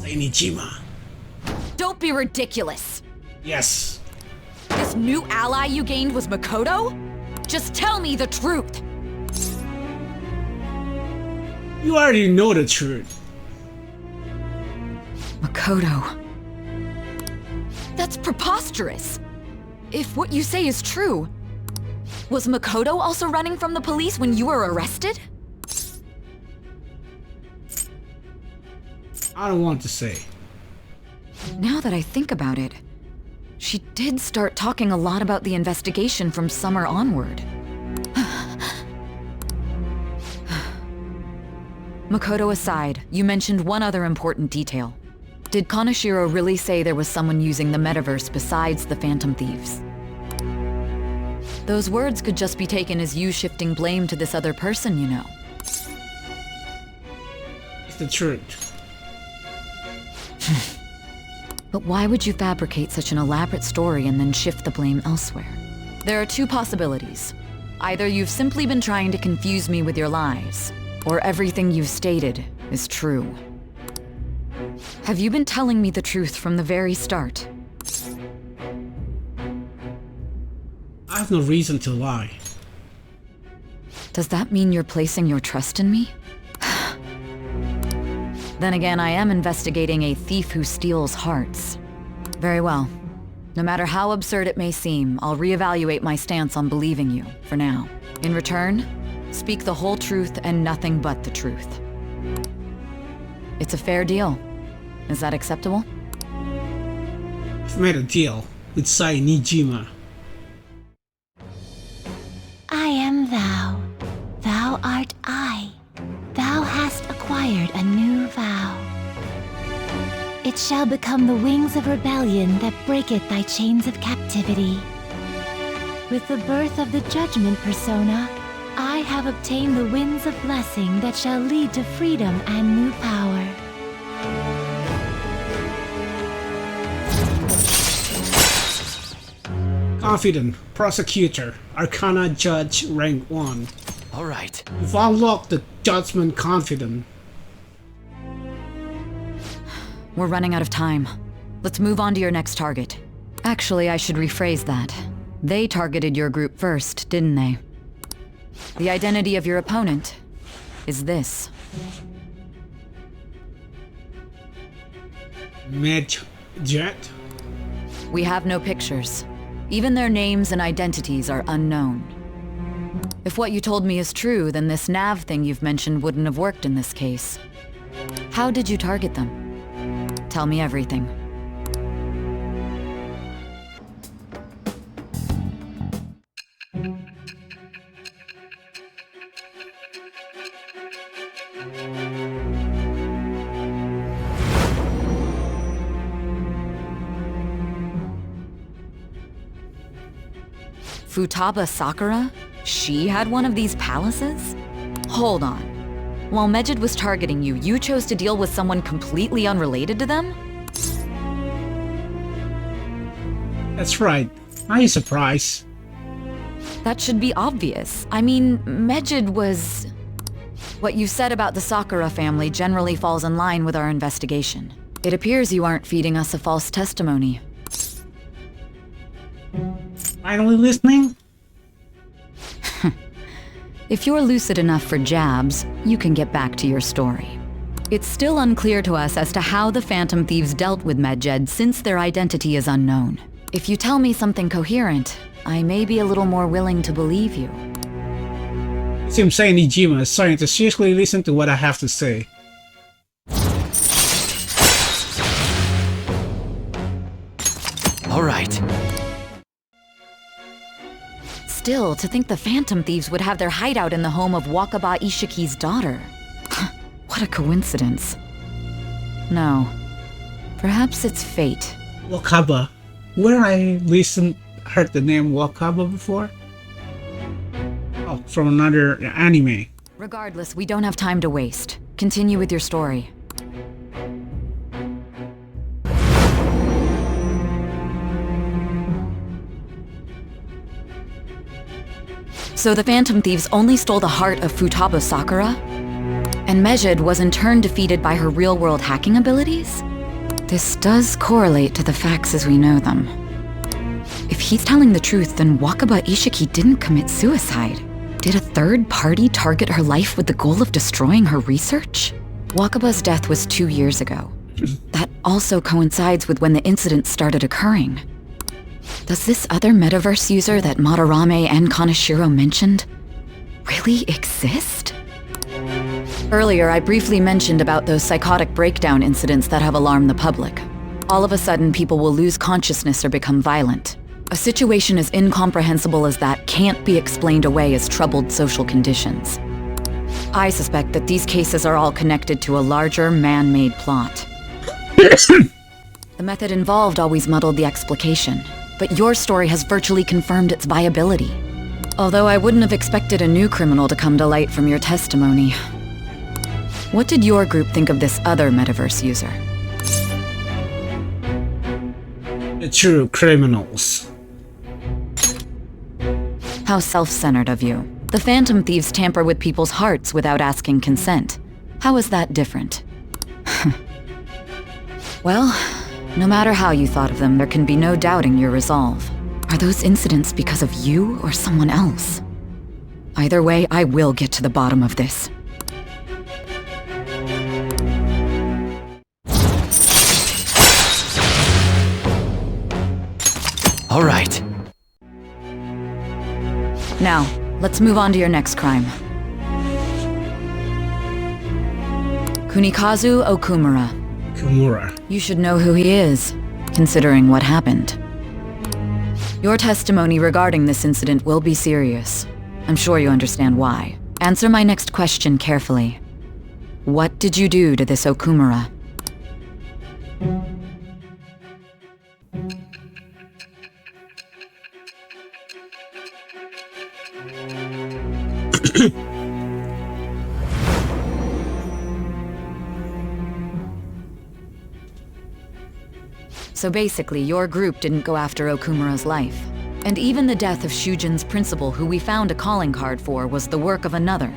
Sae Niijima. Don't be ridiculous. Yes. This new ally you gained was Makoto? Just tell me the truth. You already know the truth. Makoto. That's preposterous. If what you say is true, was Makoto also running from the police when you were arrested? I don't want to say. Now that I think about it, she did start talking a lot about the investigation from summer onward. Makoto aside, you mentioned one other important detail. Did Kaneshiro really say there was someone using the Metaverse besides the Phantom Thieves? Those words could just be taken as you shifting blame to this other person, you know. It's the truth. But why would you fabricate such an elaborate story and then shift the blame elsewhere? There are two possibilities. Either you've simply been trying to confuse me with your lies, or everything you've stated is true. Have you been telling me the truth from the very start? I have no reason to lie. Does that mean you're placing your trust in me? Then again, I am investigating a thief who steals hearts. Very well. No matter how absurd it may seem, I'll reevaluate my stance on believing you, for now. In return, speak the whole truth and nothing but the truth. It's a fair deal. Is that acceptable? I've made a deal with Sae Niijima. I am thou. Thou art I. Thou hast acquired a new vow. It shall become the wings of rebellion that breaketh thy chains of captivity. With the birth of the judgment persona, I have obtained the winds of blessing that shall lead to freedom and new power. Confidant, Prosecutor, Arcana Judge, Rank 1. Alright. You've unlocked the Judgement Confidant. We're running out of time. Let's move on to your next target. Actually, I should rephrase that. They targeted your group first, didn't they? The identity of your opponent is this. Medjet? We have no pictures. Even their names and identities are unknown. If what you told me is true, then this nav thing you've mentioned wouldn't have worked in this case. How did you target them? Tell me everything. Futaba Sakura? She had one of these palaces? Hold on. While Mejid was targeting you, you chose to deal with someone completely unrelated to them? That's right. Are you surprised? That should be obvious. I mean, Mejid was... What you said about the Sakura family generally falls in line with our investigation. It appears you aren't feeding us a false testimony. Finally listening? If you're lucid enough for jabs, you can get back to your story. It's still unclear to us as to how the Phantom Thieves dealt with Medjed since their identity is unknown. If you tell me something coherent, I may be a little more willing to believe you. It seems Sae Niijima is starting to seriously listen to what I have to say. Alright. Still, to think the Phantom Thieves would have their hideout in the home of Wakaba Ishiki's daughter. What a coincidence. No. Perhaps it's fate. Wakaba. Where I heard the name Wakaba before? Oh, from another anime. Regardless, we don't have time to waste. Continue with your story. So the Phantom Thieves only stole the heart of Futaba Sakura? And Mejid was in turn defeated by her real-world hacking abilities? This does correlate to the facts as we know them. If he's telling the truth, then Wakaba Ishiki didn't commit suicide. Did a third party target her life with the goal of destroying her research? Wakaba's death was 2 years ago. That also coincides with when the incident started occurring. Does this other Metaverse user that Madarame and Kaneshiro mentioned really exist? Earlier, I briefly mentioned about those psychotic breakdown incidents that have alarmed the public. All of a sudden, people will lose consciousness or become violent. A situation as incomprehensible as that can't be explained away as troubled social conditions. I suspect that these cases are all connected to a larger, man-made plot. The method involved always muddled the explication, but your story has virtually confirmed its viability. Although I wouldn't have expected a new criminal to come to light from your testimony. What did your group think of this other Metaverse user? The true criminals. How self-centered of you. The Phantom Thieves tamper with people's hearts without asking consent. How is that different? Well, no matter how you thought of them, there can be no doubting your resolve. Are those incidents because of you or someone else? Either way, I will get to the bottom of this. All right. Now, let's move on to your next crime. Kunikazu Okumura. Okumura. You should know who he is, considering what happened. Your testimony regarding this incident will be serious. I'm sure you understand why. Answer my next question carefully. What did you do to this Okumura? So basically, your group didn't go after Okumura's life. And even the death of Shujin's principal, who we found a calling card for, was the work of another.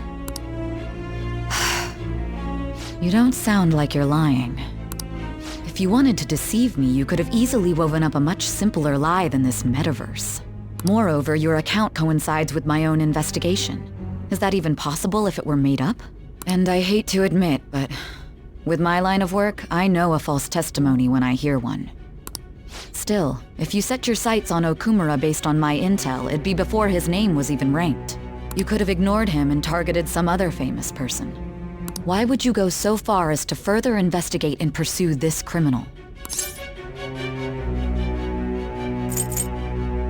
You don't sound like you're lying. If you wanted to deceive me, you could have easily woven up a much simpler lie than this Metaverse. Moreover, your account coincides with my own investigation. Is that even possible if it were made up? And I hate to admit, but with my line of work, I know a false testimony when I hear one. Still, if you set your sights on Okumura based on my intel, it'd be before his name was even ranked. You could have ignored him and targeted some other famous person. Why would you go so far as to further investigate and pursue this criminal?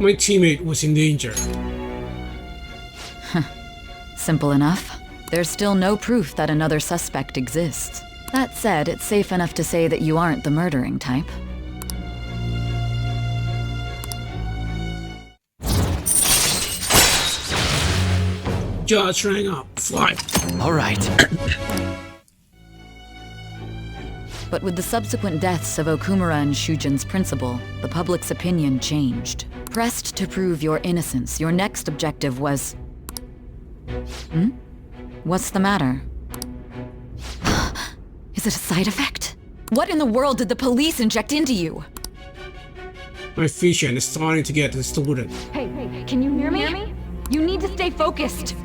My teammate was in danger. Simple enough. There's still no proof that another suspect exists. That said, it's safe enough to say that you aren't the murdering type. Just rang up. Fly. All right. But with the subsequent deaths of Okumura and Shujin's principal, the public's opinion changed. Pressed to prove your innocence, your next objective was... What's the matter? Is it a side effect? What in the world did the police inject into you? My vision is starting to get distorted. Hey, can you hear me? You need to stay focused.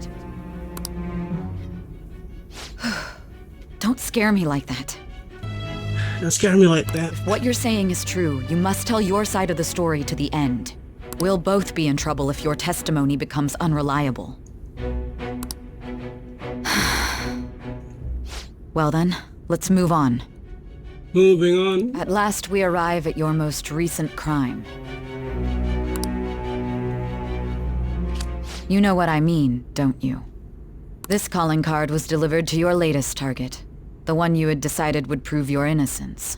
Don't scare me like that. Don't scare me like that. If what you're saying is true, you must tell your side of the story to the end. We'll both be in trouble if your testimony becomes unreliable. Well then, let's move on. Moving on. At last we arrive at your most recent crime. You know what I mean, don't you? This calling card was delivered to your latest target. The one you had decided would prove your innocence.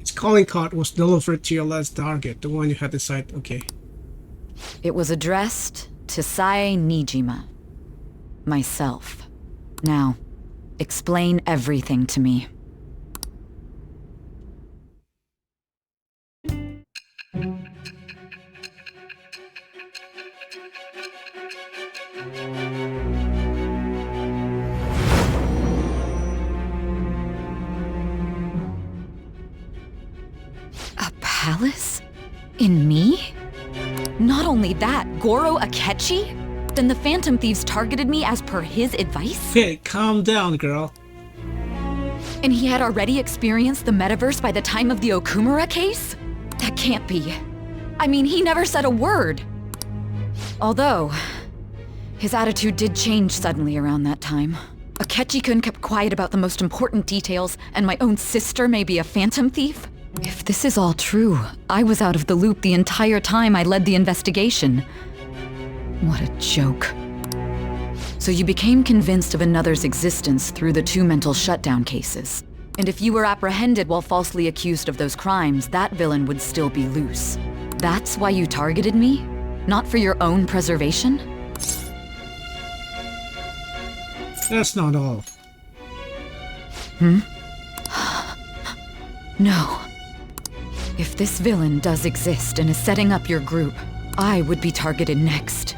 Its calling card was delivered to your last target, the one you had decided, okay. It was addressed to Sae Niijima. Myself. Now, explain everything to me. palace? In me? Not only that, Goro Akechi? Then the Phantom Thieves targeted me as per his advice? Okay, calm down, girl. And he had already experienced the Metaverse by the time of the Okumura case? That can't be. I mean, he never said a word. Although, his attitude did change suddenly around that time. Akechi-kun kept quiet about the most important details, and my own sister may be a Phantom Thief? If this is all true, I was out of the loop the entire time I led the investigation. What a joke. So you became convinced of another's existence through the 2 mental shutdown cases. And if you were apprehended while falsely accused of those crimes, that villain would still be loose. That's why you targeted me? Not for your own preservation? That's not all. No. If this villain does exist and is setting up your group, I would be targeted next.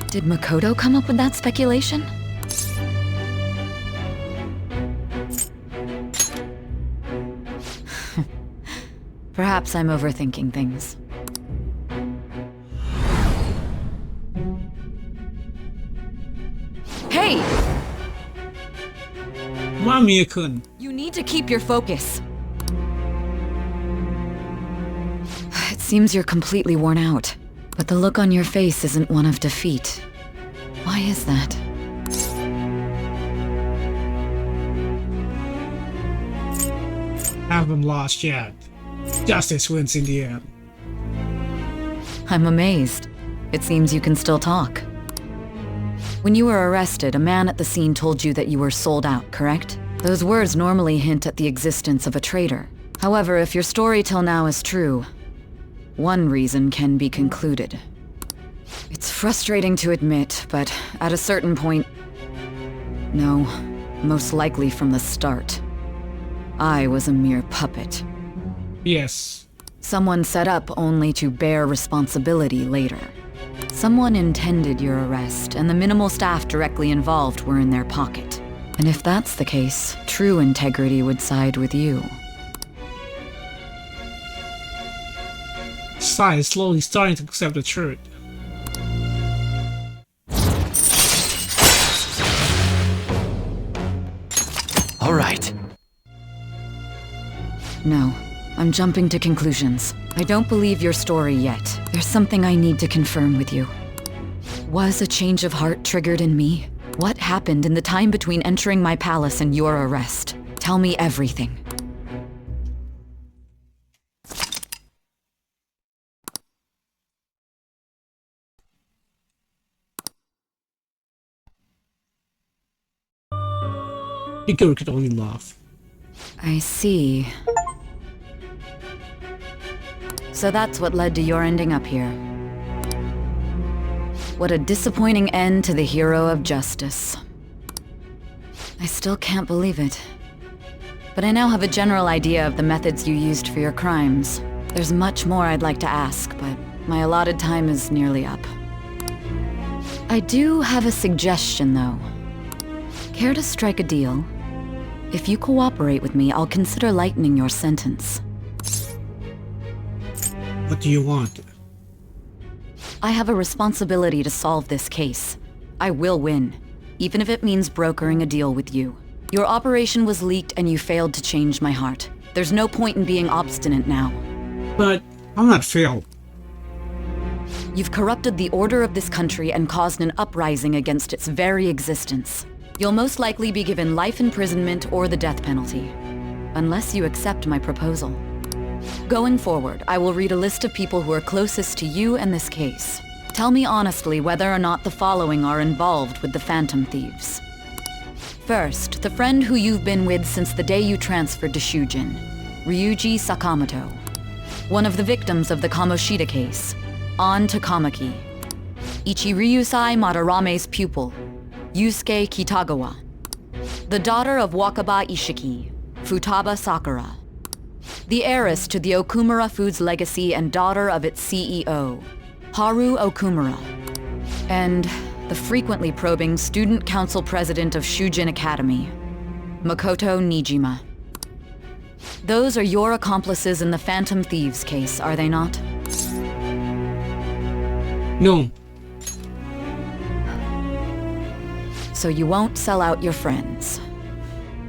Did Makoto come up with that speculation? Perhaps I'm overthinking things. Hey! Mamiya-kun. You need to keep your focus. It seems you're completely worn out, but the look on your face isn't one of defeat. Why is that? Haven't lost yet. Justice wins in the end. I'm amazed. It seems you can still talk. When you were arrested, a man at the scene told you that you were sold out, correct? Those words normally hint at the existence of a traitor. However, if your story till now is true, one reason can be concluded. It's frustrating to admit, but at a certain point... No, most likely from the start. I was a mere puppet. Yes. Someone set up only to bear responsibility later. Someone intended your arrest, and the minimal staff directly involved were in their pocket. And if that's the case, true integrity would side with you. Sai is slowly starting to accept the truth. All right. No, I'm jumping to conclusions. I don't believe your story yet. There's something I need to confirm with you. Was a change of heart triggered in me? What happened in the time between entering my palace and your arrest? Tell me everything. Hikaru could only laugh. I see. So that's what led to your ending up here. What a disappointing end to the hero of justice. I still can't believe it. But I now have a general idea of the methods you used for your crimes. There's much more I'd like to ask, but my allotted time is nearly up. I do have a suggestion, though. Care to strike a deal? If you cooperate with me, I'll consider lightening your sentence. What do you want? I have a responsibility to solve this case. I will win, even if it means brokering a deal with you. Your operation was leaked and you failed to change my heart. There's no point in being obstinate now. But I'm not failed. You've corrupted the order of this country and caused an uprising against its very existence. You'll most likely be given life imprisonment or the death penalty, unless you accept my proposal. Going forward, I will read a list of people who are closest to you and this case. Tell me honestly whether or not the following are involved with the Phantom Thieves. First, the friend who you've been with since the day you transferred to Shujin, Ryuji Sakamoto. One of the victims of the Kamoshida case, An Takamaki. Ichiryusai Madarame's pupil, Yusuke Kitagawa. The daughter of Wakaba Ishiki, Futaba Sakura. The heiress to the Okumura Foods legacy and daughter of its CEO, Haru Okumura. And the frequently probing student council president of Shujin Academy, Makoto Niijima. Those are your accomplices in the Phantom Thieves case, are they not? No. So you won't sell out your friends.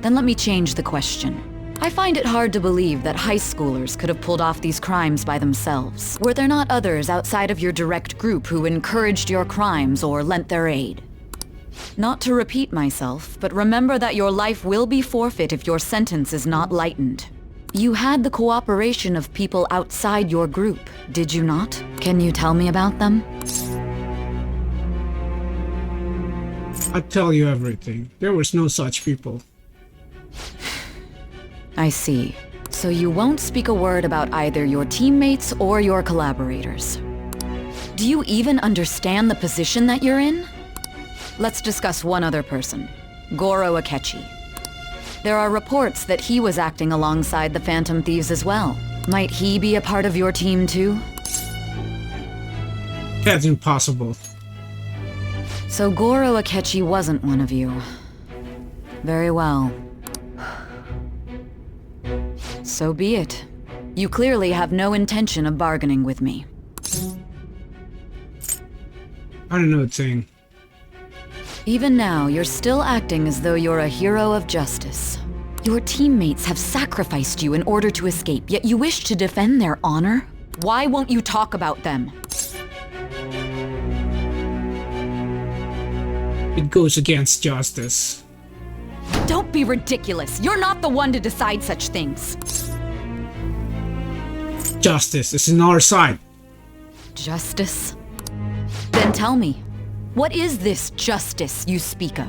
Then let me change the question. I find it hard to believe that high schoolers could have pulled off these crimes by themselves. Were there not others outside of your direct group who encouraged your crimes or lent their aid? Not to repeat myself, but remember that your life will be forfeit if your sentence is not lightened. You had the cooperation of people outside your group, did you not? Can you tell me about them? I'd tell you everything. There was no such people. I see. So you won't speak a word about either your teammates or your collaborators. Do you even understand the position that you're in? Let's discuss one other person, Goro Akechi. There are reports that he was acting alongside the Phantom Thieves as well. Might he be a part of your team too? That's impossible. So Goro Akechi wasn't one of you. Very well. So be it. You clearly have no intention of bargaining with me. I don't know a thing. Even now, you're still acting as though you're a hero of justice. Your teammates have sacrificed you in order to escape, yet you wish to defend their honor? Why won't you talk about them? It goes against justice. Don't be ridiculous. You're not the one to decide such things. Justice is on our side. Justice? Then tell me, what is this justice you speak of?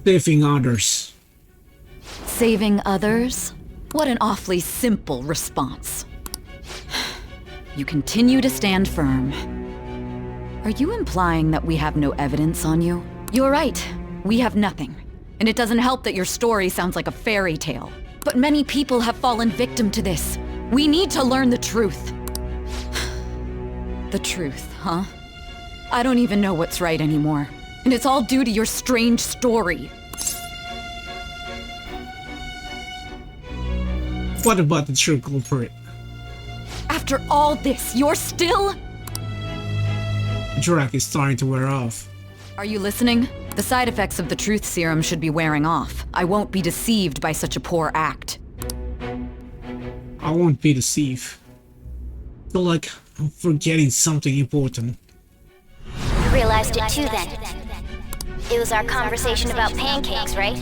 Saving others. Saving others? What an awfully simple response. You continue to stand firm. Are you implying that we have no evidence on you? You're right. We have nothing. And it doesn't help that your story sounds like a fairy tale. But many people have fallen victim to this. We need to learn the truth. The truth, huh? I don't even know what's right anymore. And it's all due to your strange story. What about the true culprit? After all this, you're still... The drug is starting to wear off. Are you listening? The side effects of the truth serum should be wearing off. I won't be deceived by such a poor act. I won't be deceived. Feel like I'm forgetting something important. You realized it too then. It was our conversation about pancakes, right?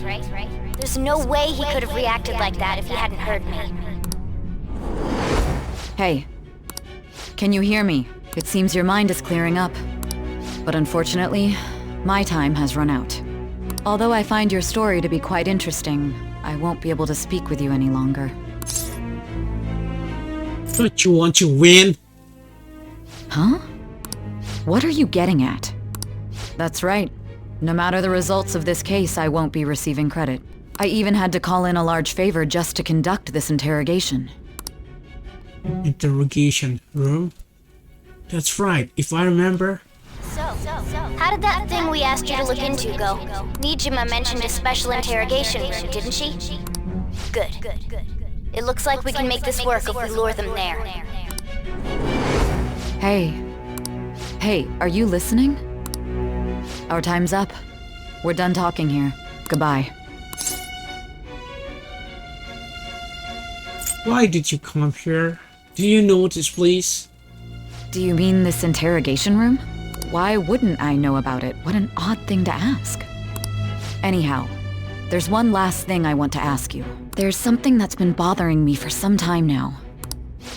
There's no way he could have reacted like that if he hadn't heard me. Hey. Can you hear me? It seems your mind is clearing up. But unfortunately, my time has run out. Although I find your story to be quite interesting, I won't be able to speak with you any longer. Don't you want to win? Huh? What are you getting at? That's right. No matter the results of this case, I won't be receiving credit. I even had to call in a large favor just to conduct this interrogation. Interrogation room? That's right, if I remember. So, how did that thing we asked you to look into go? Niijima mentioned a special interrogation room, didn't she? Good. It looks like we can make this work if we lure them there. Hey, are you listening? Our time's up. We're done talking here. Goodbye. Why did you come here? Do you notice, please? Do you mean this interrogation room? Why wouldn't I know about it? What an odd thing to ask. Anyhow, there's one last thing I want to ask you. There's something that's been bothering me for some time now.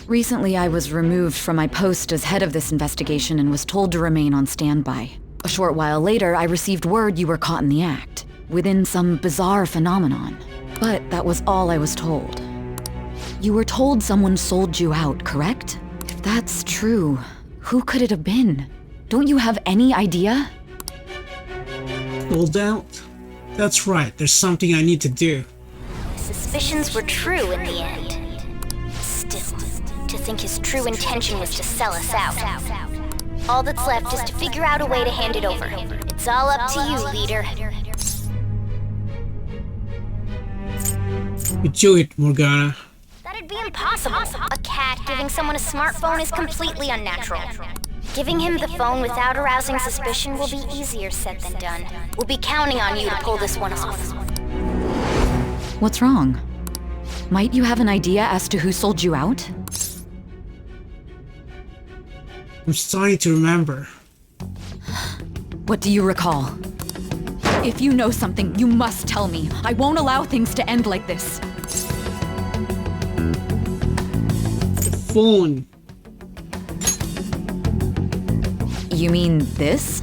Recently, I was removed from my post as head of this investigation and was told to remain on standby. A short while later, I received word you were caught in the act, within some bizarre phenomenon. But that was all I was told. You were told someone sold you out, correct? If that's true, who could it have been? Don't you have any idea? Sold out? That's right, there's something I need to do. Suspicions were true in the end. Still, to think his true intention was to sell us out. All that's left is to figure out a way to hand it over. It's all up to you, leader. You do it, Morgana. That'd be impossible. A cat giving someone a smartphone is completely unnatural. Giving him the phone without arousing suspicion will be easier said than done. We'll be counting on you to pull this one off. What's wrong? Might you have an idea as to who sold you out? I'm starting to remember. What do you recall? If you know something, you must tell me. I won't allow things to end like this. The phone. You mean this?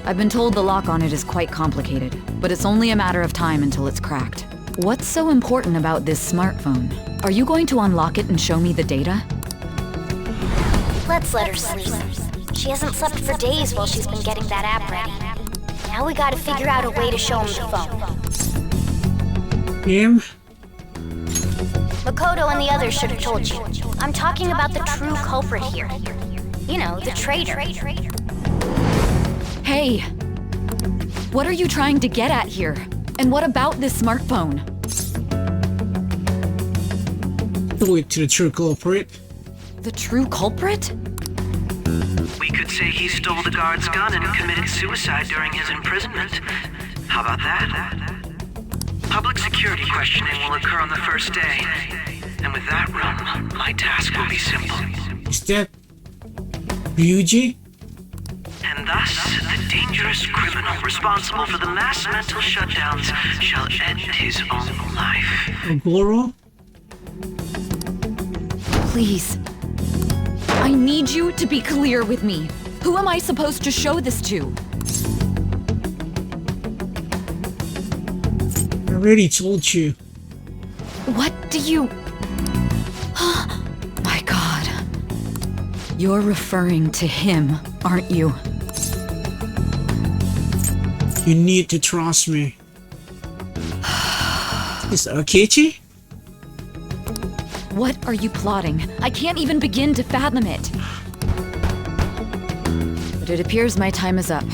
I've been told the lock on it is quite complicated, but it's only a matter of time until it's cracked. What's so important about this smartphone? Are you going to unlock it and show me the data? Let's let her sleep. She hasn't slept for days while she's been getting that app ready. Now we gotta figure out a way to show him the phone. Him? Makoto and the others should have told you. I'm talking about the true culprit here. You know, the traitor. Hey! What are you trying to get at here? And what about this smartphone? Do it to the true culprit. The true culprit? We could say he stole the guard's gun and committed suicide during his imprisonment. How about that? Public security questioning will occur on the first day. And with that room, my task will be simple. Is that Ryuji? And thus, the dangerous criminal responsible for the mass mental shutdowns shall end his own life. Ogoro? Please. I need you to be clear with me. Who am I supposed to show this to? I already told you. What do you... My God. You're referring to him, aren't you? You need to trust me. Is Akechi? What are you plotting? I can't even begin to fathom it. But it appears my time is up.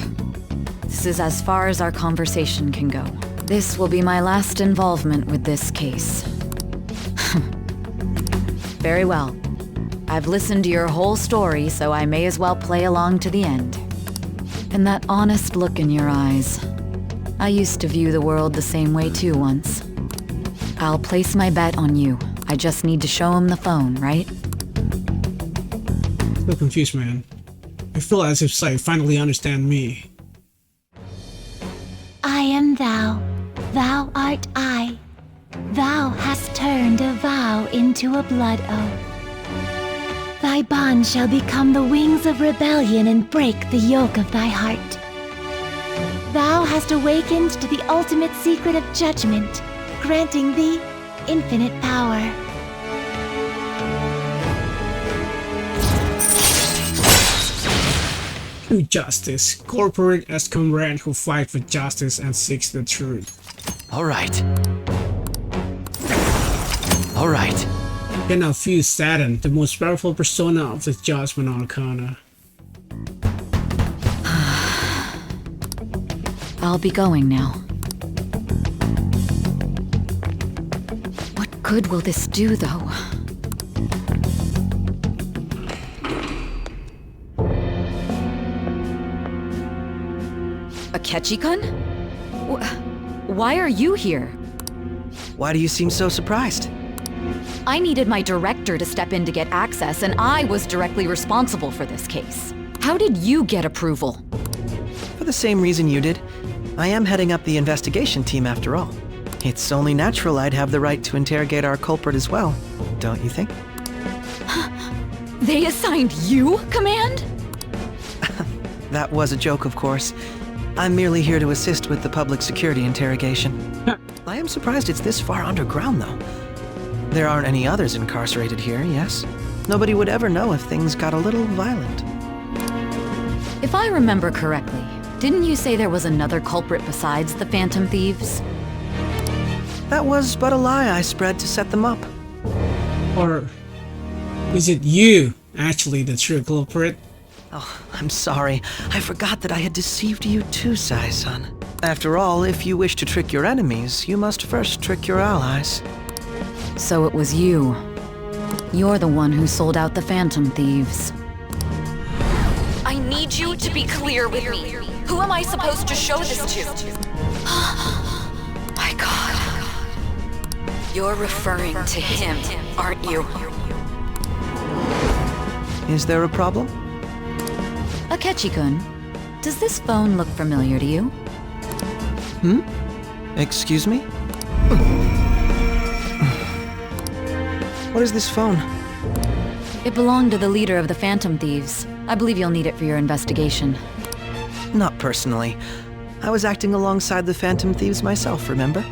This is as far as our conversation can go. This will be my last involvement with this case. Very well. I've listened to your whole story, so I may as well play along to the end. And that honest look in your eyes. I used to view the world the same way too once. I'll place my bet on you. I just need to show him the phone, right? So confused, man. I feel as if Sai finally understand me. I am thou, thou art I. Thou hast turned a vow into a blood oath. Thy bond shall become the wings of rebellion and break the yoke of thy heart. Thou hast awakened to the ultimate secret of judgment, granting thee infinite power. True justice. Corporate as comrade who fight for justice and seeks the truth. All right. All right. Cannot fuse Saturn, the most powerful persona of the Judgement Arcana. I'll be going now. What good will this do, though? Akechi-kun? Why are you here? Why do you seem so surprised? I needed my director to step in to get access, and I was directly responsible for this case. How did you get approval? For the same reason you did. I am heading up the investigation team after all. It's only natural I'd have the right to interrogate our culprit as well, don't you think? They assigned you command? That was a joke, of course. I'm merely here to assist with the public security interrogation. I am surprised it's this far underground, though. There aren't any others incarcerated here, yes? Nobody would ever know if things got a little violent. If I remember correctly, didn't you say there was another culprit besides the Phantom Thieves? That was but a lie I spread to set them up. Or is it you, actually, the true culprit? Oh, I'm sorry. I forgot that I had deceived you too, Sae-san. After all, if you wish to trick your enemies, you must first trick your allies. So it was you. You're the one who sold out the Phantom Thieves. I need you to be clear with me. Who am I supposed to show this to? My God. You're referring to him, aren't you? Is there a problem? Akechi-kun, does this phone look familiar to you? Excuse me? What is this phone? It belonged to the leader of the Phantom Thieves. I believe you'll need it for your investigation. Not personally. I was acting alongside the Phantom Thieves myself, remember?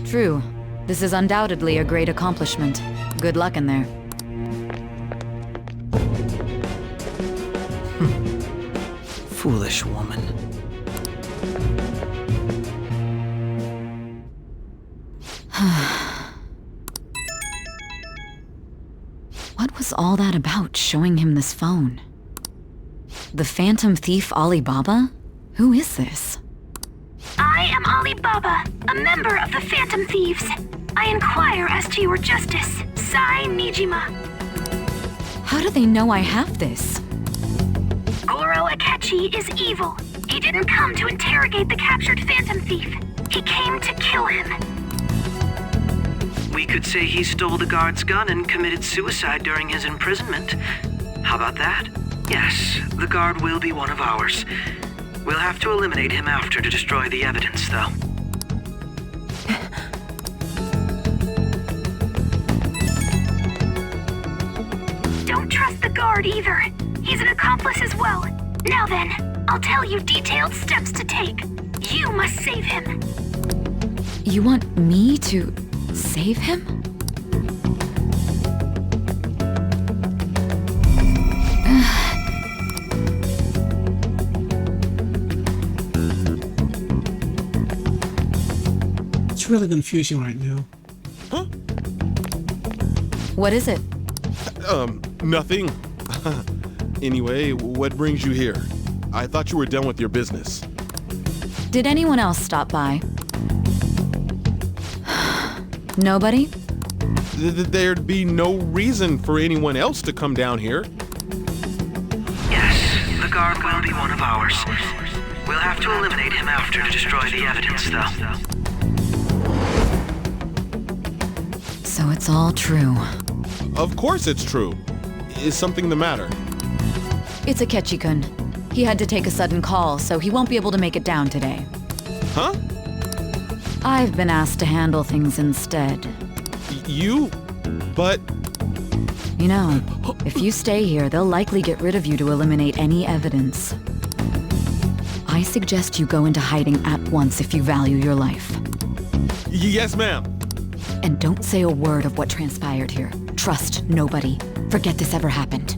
True. This is undoubtedly a great accomplishment. Good luck in there. Foolish woman. What was all that about, showing him this phone? The Phantom Thief Alibaba? Who is this? I am Alibaba, a member of the Phantom Thieves. I inquire as to your justice, Sae Niijima. How do they know I have this? Goro Akechi is evil. He didn't come to interrogate the captured Phantom Thief. He came to kill him. We could say he stole the guard's gun and committed suicide during his imprisonment. How about that? Yes, the guard will be one of ours. We'll have to eliminate him after to destroy the evidence, though. Don't trust the guard either. He's an accomplice as well. Now then, I'll tell you detailed steps to take. You must save him. You want me to save him? It's really confusing right now. Huh? What is it? Nothing. Anyway, what brings you here? I thought you were done with your business. Did anyone else stop by? Nobody? There'd be no reason for anyone else to come down here. Yes, the guard will be one of ours. We'll have to eliminate him after to destroy the evidence, though. So it's all true. Of course it's true. Is something the matter? It's Akechi-kun. He had to take a sudden call, so he won't be able to make it down today. Huh? I've been asked to handle things instead. You? But... You know, if you stay here, they'll likely get rid of you to eliminate any evidence. I suggest you go into hiding at once if you value your life. Yes, ma'am. And don't say a word of what transpired here. Trust nobody. Forget this ever happened.